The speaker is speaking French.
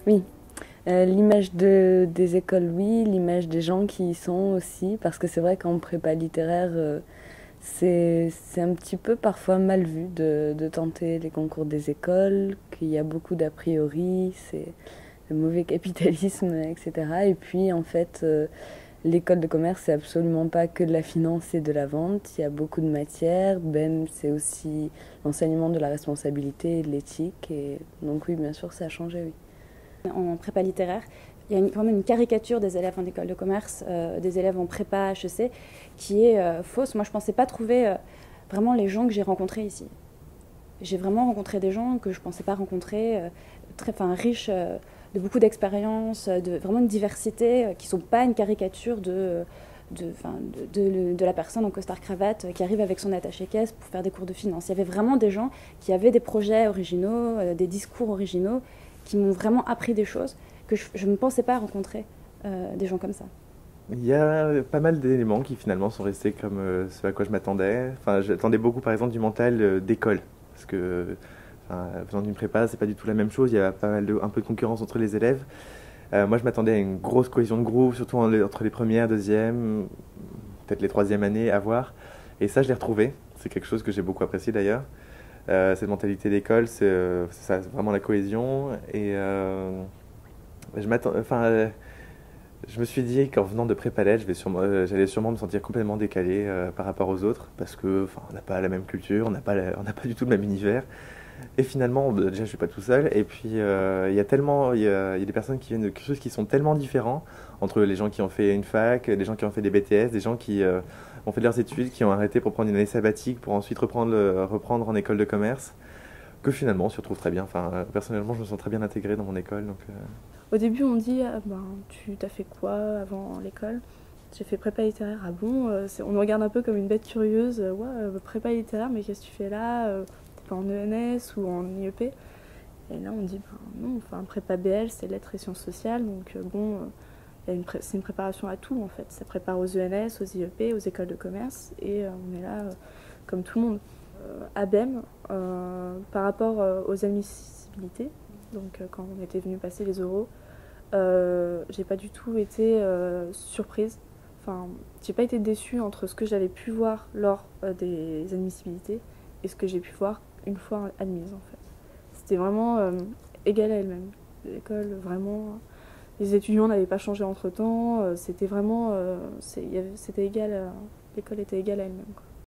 Oui, l'image des écoles, oui, l'image des gens qui y sont aussi, parce que c'est vrai qu'en prépa littéraire, c'est un petit peu parfois mal vu de tenter les concours des écoles, qu'il y a beaucoup d'a priori, c'est le mauvais capitalisme, etc. Et puis en fait, l'école de commerce, c'est absolument pas que de la finance et de la vente, il y a beaucoup de matières, même c'est aussi l'enseignement de la responsabilité et de l'éthique, et donc oui, bien sûr, ça a changé, oui. En prépa littéraire, il y a quand même une caricature des élèves en école de commerce, des élèves en prépa HEC, qui est fausse. Moi, je ne pensais pas trouver vraiment les gens que j'ai rencontrés ici. J'ai vraiment rencontré des gens que je ne pensais pas rencontrer, riches de beaucoup d'expériences, de vraiment une diversité, qui ne sont pas une caricature de la personne en costard-cravate qui arrive avec son attaché-caisse pour faire des cours de finance. Il y avait vraiment des gens qui avaient des projets originaux, des discours originaux, qui m'ont vraiment appris des choses que je ne pensais pas rencontrer des gens comme ça. Il y a pas mal d'éléments qui finalement sont restés comme ce à quoi je m'attendais. Enfin, j'attendais beaucoup par exemple du mental d'école. Parce que enfin, venant d'une prépa, c'est pas du tout la même chose. Il y a pas mal un peu de concurrence entre les élèves. Moi, je m'attendais à une grosse cohésion de groupe, surtout entre les premières, deuxièmes, peut-être les troisièmes années à voir. Et ça, je l'ai retrouvé. C'est quelque chose que j'ai beaucoup apprécié d'ailleurs. Cette mentalité d'école, c'est ça, c'est vraiment la cohésion. Et je m'attends, je me suis dit qu'en venant de pré-palais, j'allais sûrement me sentir complètement décalé par rapport aux autres, parce que, enfin, on n'a pas la même culture, on n'a pas du tout le même univers. Et finalement, déjà, je suis pas tout seul. Et puis, il y a des personnes qui viennent de cursus qui sont tellement différents entre les gens qui ont fait une fac, des gens qui ont fait des BTS, des gens qui ont fait leurs études, qui ont arrêté pour prendre une année sabbatique, pour ensuite reprendre en école de commerce, que finalement, on s'y retrouve très bien. Enfin, personnellement, je me sens très bien intégré dans mon école, donc. Au début, on dit ah, ben, tu t'as fait quoi avant l'école? J'ai fait prépa littéraire. Ah bon, on me regarde un peu comme une bête curieuse. Ouais, prépa littéraire, mais qu'est-ce que tu fais là? T'es pas en ENS ou en IEP? Et là, on dit ben, non, enfin, prépa BL, c'est lettres et sciences sociales. Donc, c'est une préparation à tout en fait. Ça prépare aux ENS, aux IEP, aux écoles de commerce. Et on est là comme tout le monde. ABEM, par rapport aux admissibilités, donc quand on était venu passer les oraux, j'ai pas du tout été surprise. Enfin, j'ai pas été déçue entre ce que j'avais pu voir lors des admissibilités et ce que j'ai pu voir une fois admise en fait. C'était vraiment égal à elle-même. L'école, vraiment, les étudiants n'avaient pas changé entre temps. C'était vraiment, c'était égal. L'école était égale à elle-même, quoi.